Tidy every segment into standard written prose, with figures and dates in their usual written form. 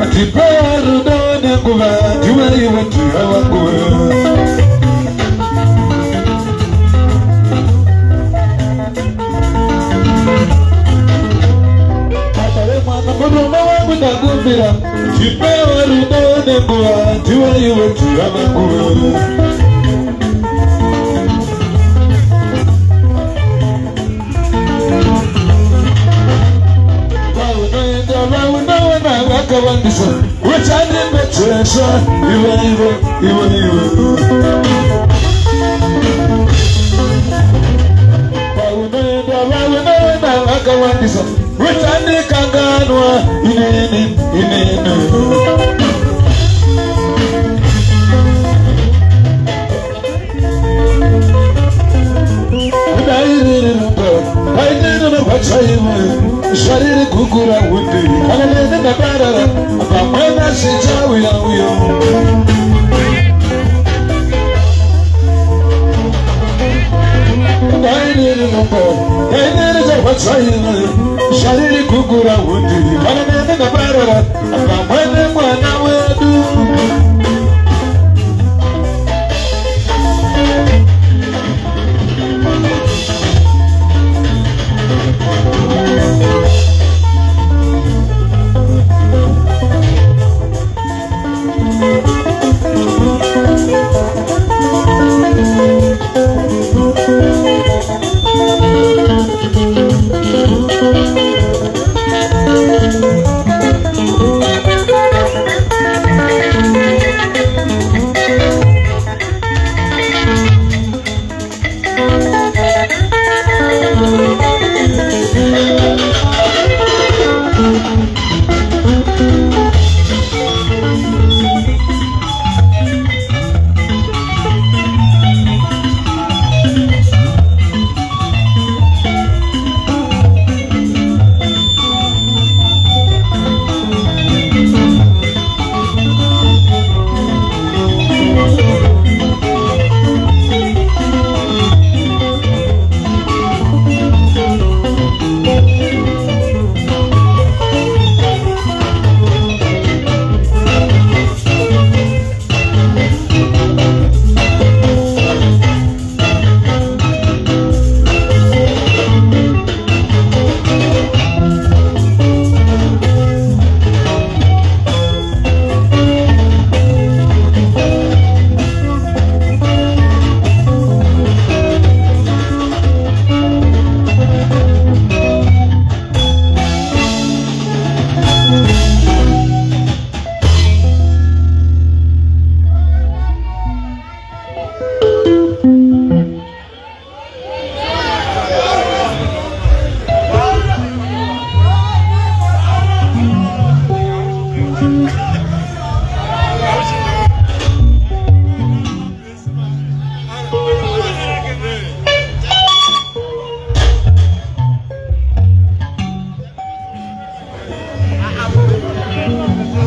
Atiperu done kuva juwe wetu hawakuwe Atare mwana muruma wangu ndakumbira Atiperu done kuva juwe wetu hawakuwe Kawandisa, which I didn't treasure, you Kawandisa, which I didn't Kanganwa, I didn't know what I Shariri kukura wuti Kalele na barara Pamana shijawi ya uyo Dainiri numbo Dainiri zawachayina Shariri kukura wuti Kalele na barara Pamana mwana wedu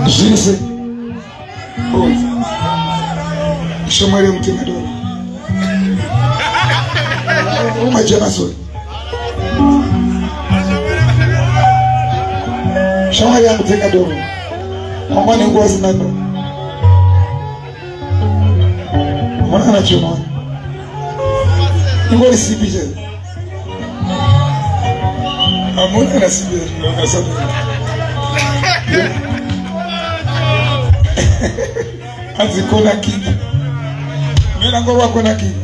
Jise Shomari mtima dola Umajama soli Shomari mtima dola Mwani nguwazi nando Mwana na chumani Ngwali sipije Mwana na sipije Azikona kiki Mena ngowa kona kiki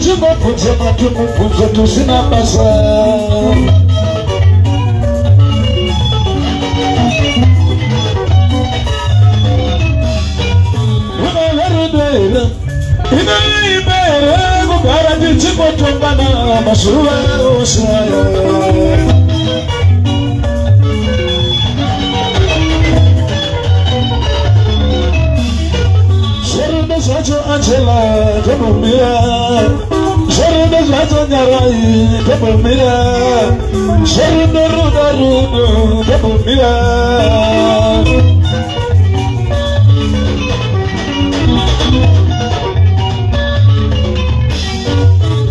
tichingobvunza matimubvunzo tusina basa. Unoverudoira inoibere kugara tichingotongana mazuva osaya. Zvacho Angela tobumira, zvarudo zvacho Nyarai tobumira, zvarudo rudo tobumira.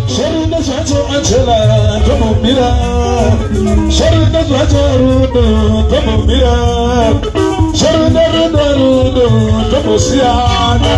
Zvarudo zvacho Angela tobumira, zvarudo zvacho rudo tobumira, zvarudo tobusiyana.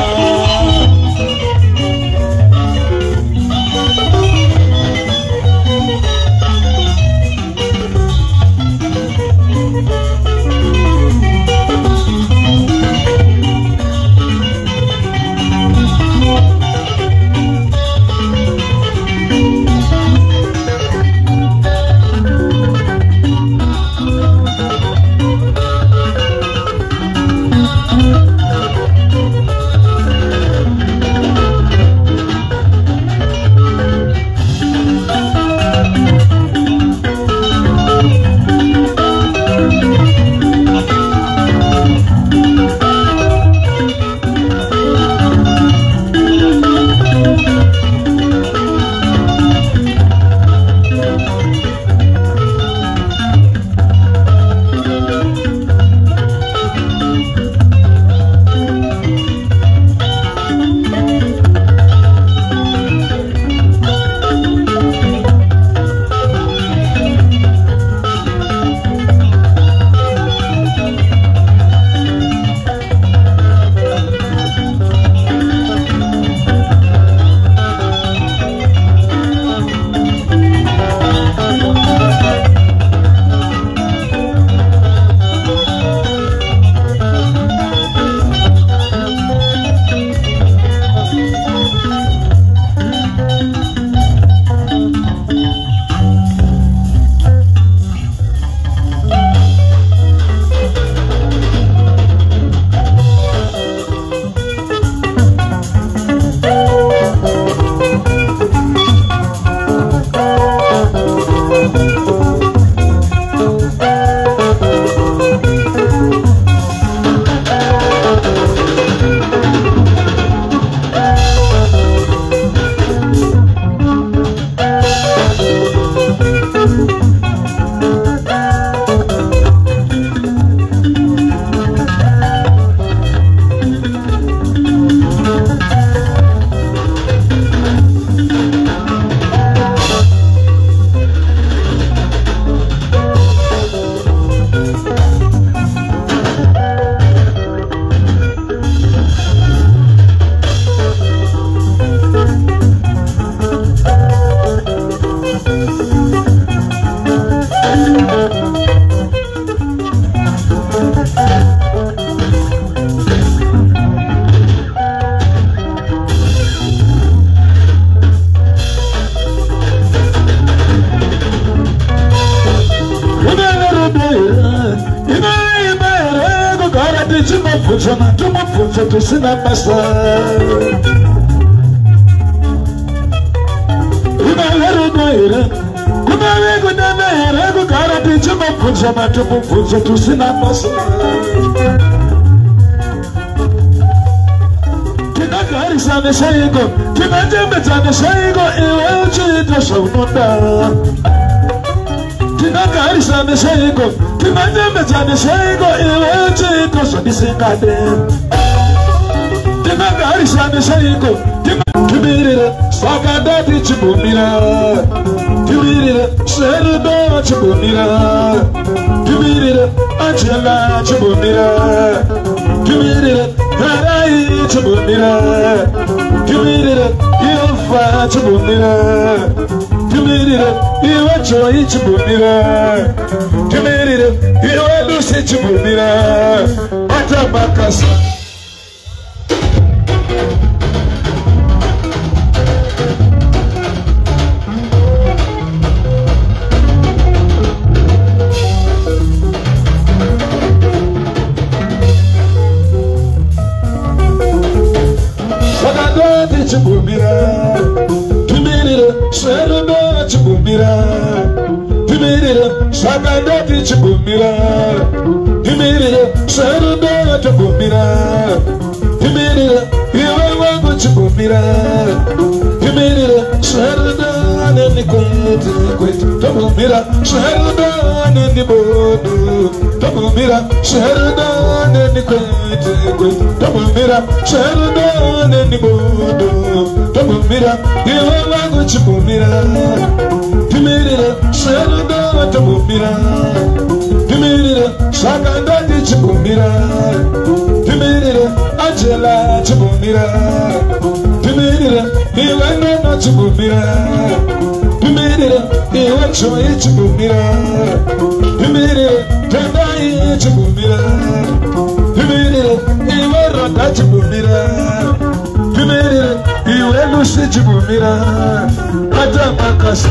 Tumubvunza tusina basa. Unoverudoira kunavekunemehere kugara tichimubvunza matumubvunza tusina basa. Tinagarisane seiko, tinachembedzane seiko, iwe uchiita zvaunoda. Tinagarisane seiko, tinachembedzane seiko, iwe uchiita zvandisingade. Tinagarisane seiko, timirire saka ndati chibumira. Timirire serudo chibumira. Timirire Angela chibumira. Timirire Nyarai chibumira. Timirire Ilfa chibumira. Timirire iwe Joy chibumira. Timirire iwe Lucy chibumira. Matabakasa. Sakandati Chibumira, Timirida, Sharuda Chibumira, Timirida, Sakandati Chibumira, Timirida, Sharuda Chibumira, Timirida, Iwawago Chibumira, Timirida, Sharuda and the Quit, Tabumira, Sharuda and the Bodu, Tabumira, Sharuda and the Quit, Tabumira, Sharuda and the Bodu, Tabumira, Iwawago Chibumira, Timirida, Sharuda Tabumira, Timirida, Sakandati Chibumira, Timirida, Angela Chibumira, Timirida, Iwana Chibumira, Timirida, Iwacho Chibumira, Timirida, Tendai Chibumira, Timirida, Iwara Chibumira, Timirida, Iwalusi Chibumira, Atamakasa.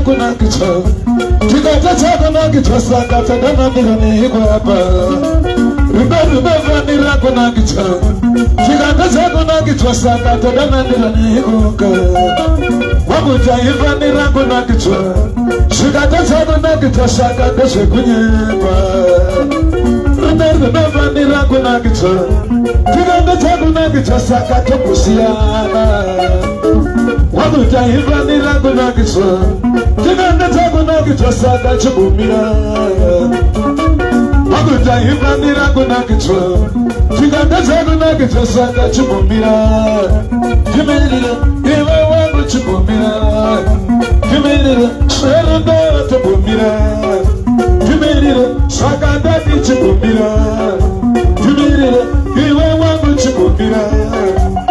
kuna kicho Chikata chako na kicho Sakata dana mirani kwa hapa Riba Tunavanira kuna kichwa Chikataza kuna kichwa saka Tadanandira nikuka Wakutaivanira kuna kichwa Chikataza kuna kichwa saka Deshe kunyepa Tunavanira kuna kichwa Chikataza kuna kichwa saka Tokusiana Wakutaivanira kuna kichwa Chikataza kuna kichwa saka Chubumira Wakuta hivandira kuna kichwa Chikataza kuna kichwa saka chubumira Kimenira, iwe wangu chubumira Kimenira, sheruda chubumira Kimenira, saka dati chubumira Kimenira, iwe wangu chubumira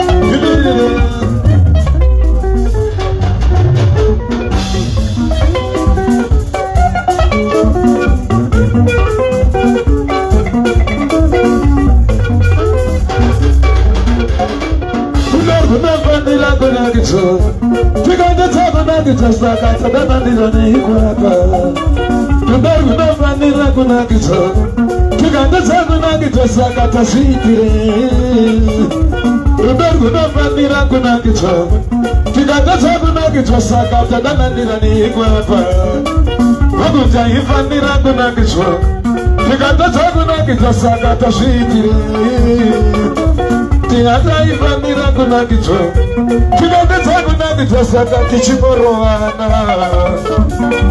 Kimenira Tunavanira kuna kichwa Chikataza kuna kichwa saka Tadanandira nikuka Tunavanira kuna kichwa Chikataza kuna kichwa saka Tasitire Tunavanira kuna kichwa Chikataza kuna kichwa saka Tadanandira nikuka Wakutaivanira kuna kichwa Chikataza kuna kichwa saka Tasitire Tiata ivanira kuna kichwa Chikataza kuna kichwa saka Tichimoroana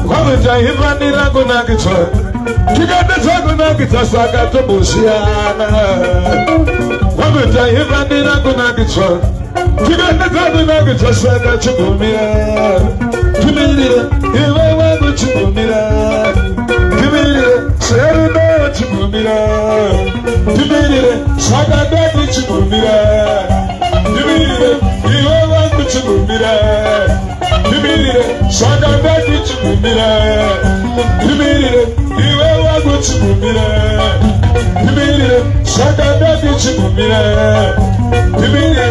Wakuta ivanira kuna kichwa Chikataza kuna kichwa saka Tobusiana Wakuta ivanira kuna kichwa Chikataza kuna kichwa saka Chubumira Kimenira, iwe wangu Chubumira Kimenira, sheruda Chubumira Kimenira, saka dati Chubumira Kimenira, iwe wangu Chubumira Kimenira, saka dati Chubumira Kimenira, iwe wangu Chubumira Kimenira, saka dati Chubumira Kimenira,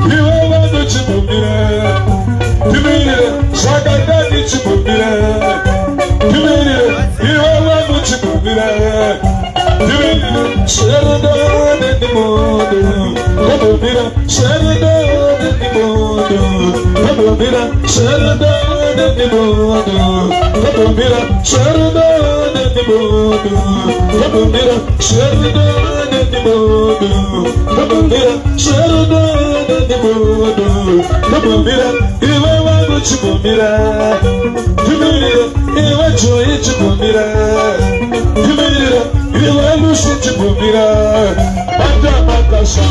iwe wangu Chubumira Kimenira, saka dati Chubumira Kimenira, iwe wangu Chubumira Kimenira, sheruda nimodo Kabumira, sheruda nimodo Kabumira, sheruda nimodo Kabumira, sheruda nimodo Kabumira, sheruda nimodo Kabumira, sheruda nimodo Kabumira, iwe wangu Chubumira Kimenira, iwe joyi Chubumira Kimenira, iwe lusi Chubumira Bata bakasha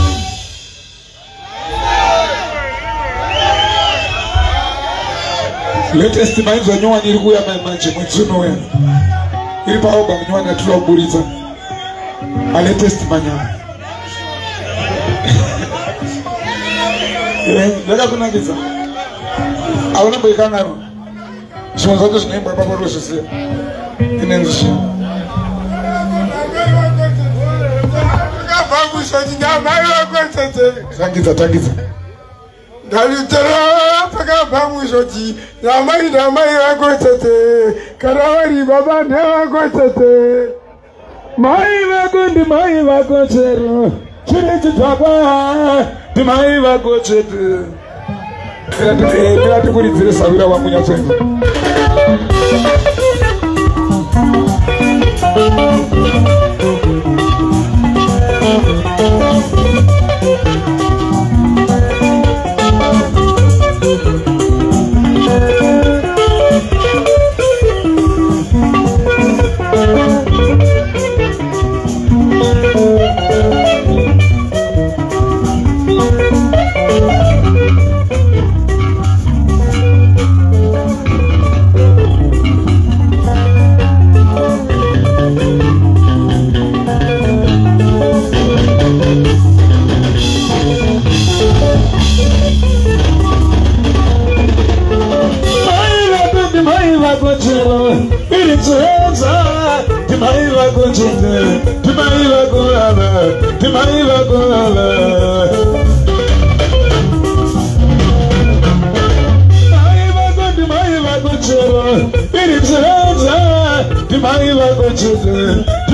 Latest minds wanyoa niliku ya maimanche mwitsuno wena Ilipa oba mnyoa na tula uburiza A latest manya Yaka kuna giza Awana mba ikangaro Shimwazato shinaimba baba roshi siya Inenzishi Tangiza Dalitara paka pamu shoti namai wagotete karawari baba ne wagotete mai wagotero chiriti papa mai wagotete Bila tukulizire sabira wa munyatwenga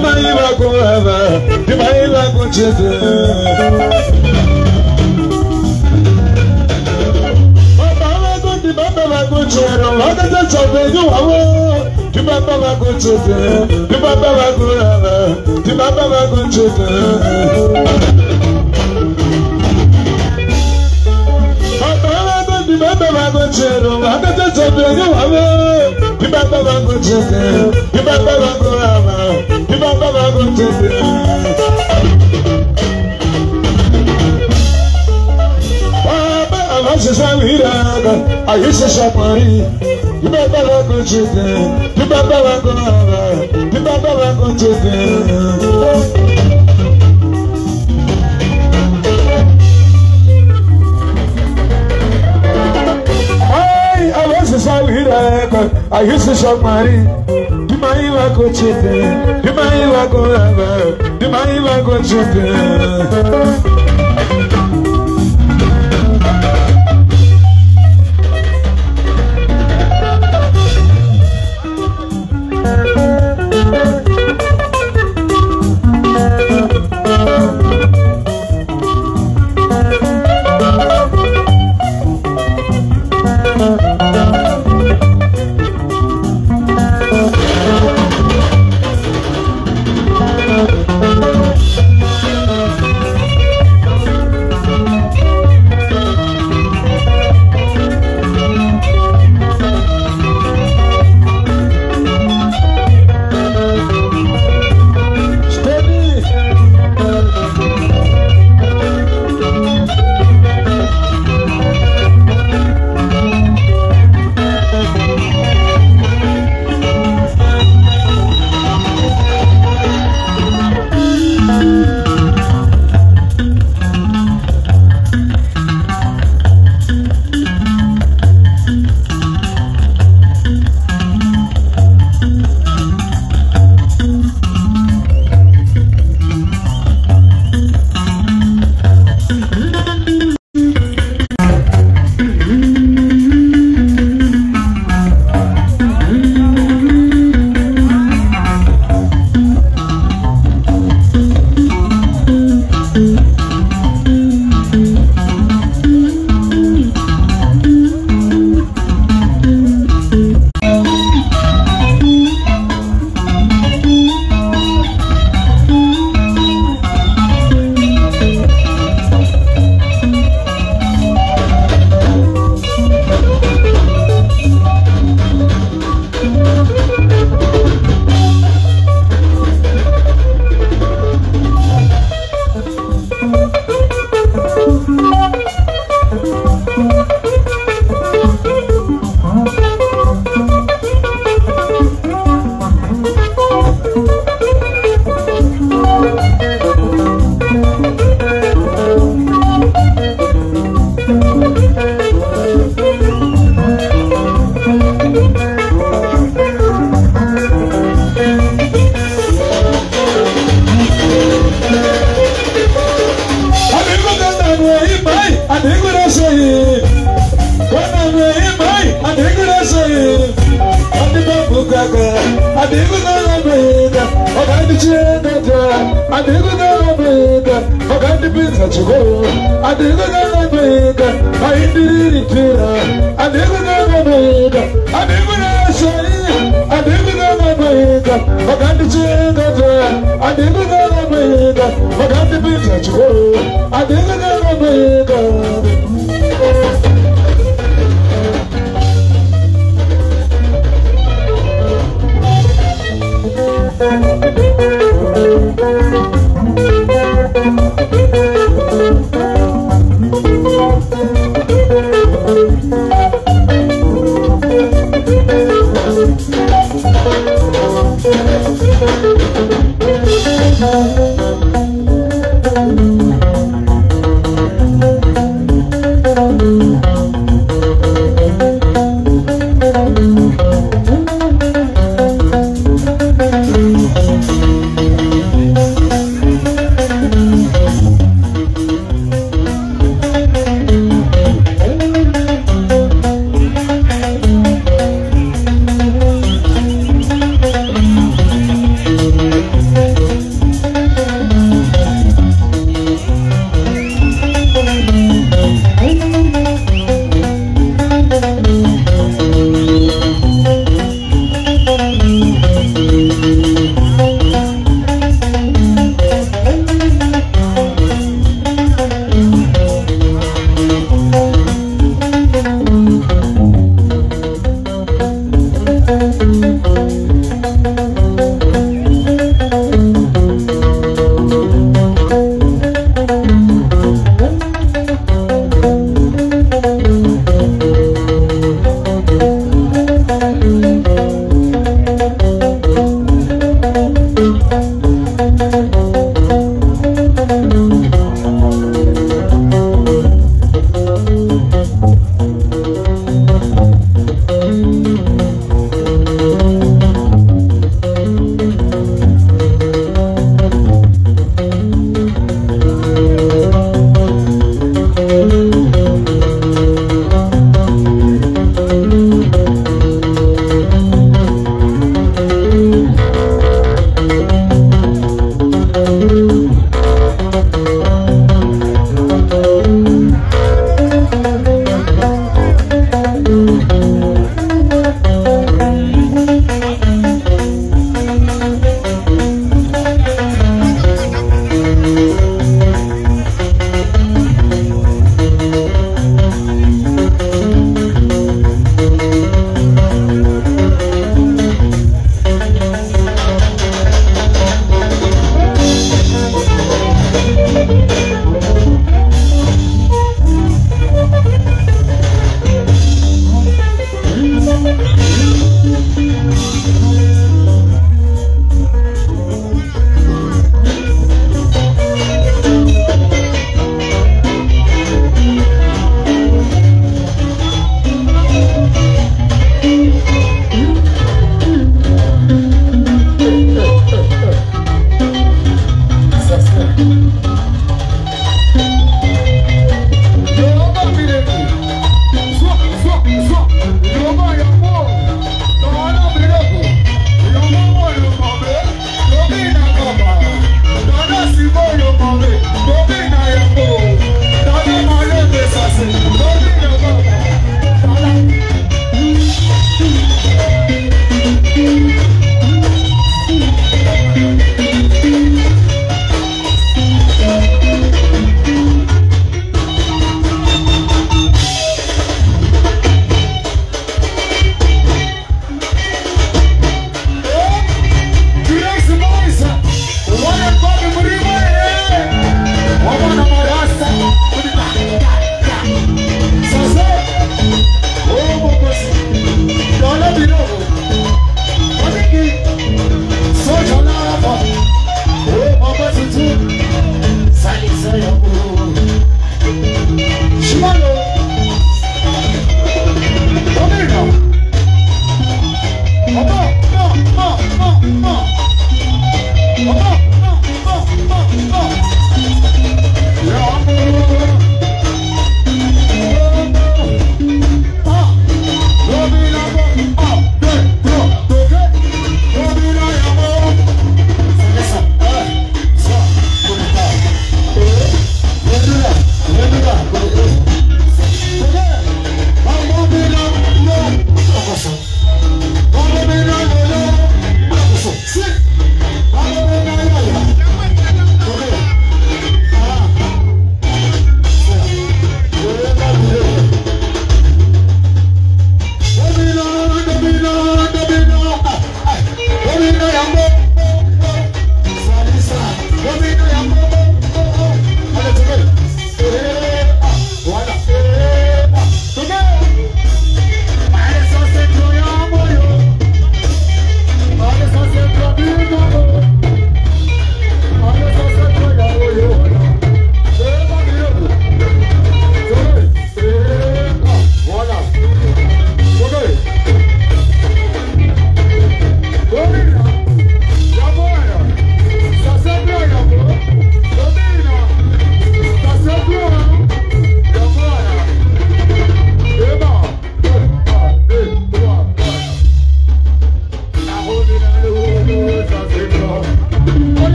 Dimaiva Gorava, Dimaiva Gochete. Dimaiva Gochero, Lagata Chabedu, Dimaiva Gochete, Dimaiva Gorava, Dimaiva Gochete. Dimaiva Gochero, Lagata Chabedu, Dimaiva Gochete, Dimaiva Gorava, Dimaiva Gochete. I used to shop money. You better go to them. You better go over. You better go to them. I used to shop money. You might go to them. You might go over. You might go to them.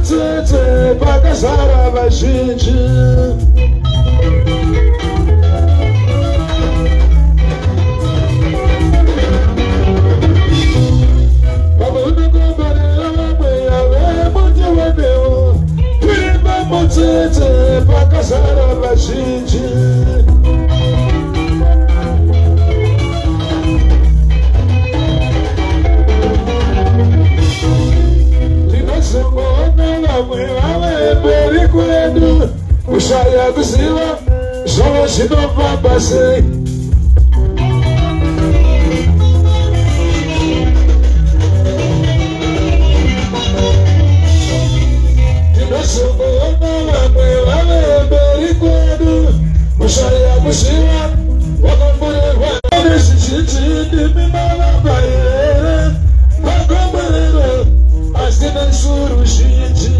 mutsetse pakazara vazhinji. Mutsetse pakazara vazhinji. Ndinozongoona vamwe vave mberi kwedu kushaya kuziva zvavo zvinofamba sei. Kushaya kuziva wakamborerwa nezvizhinji ndimimavamba here vakomborero asina shuru zhinji.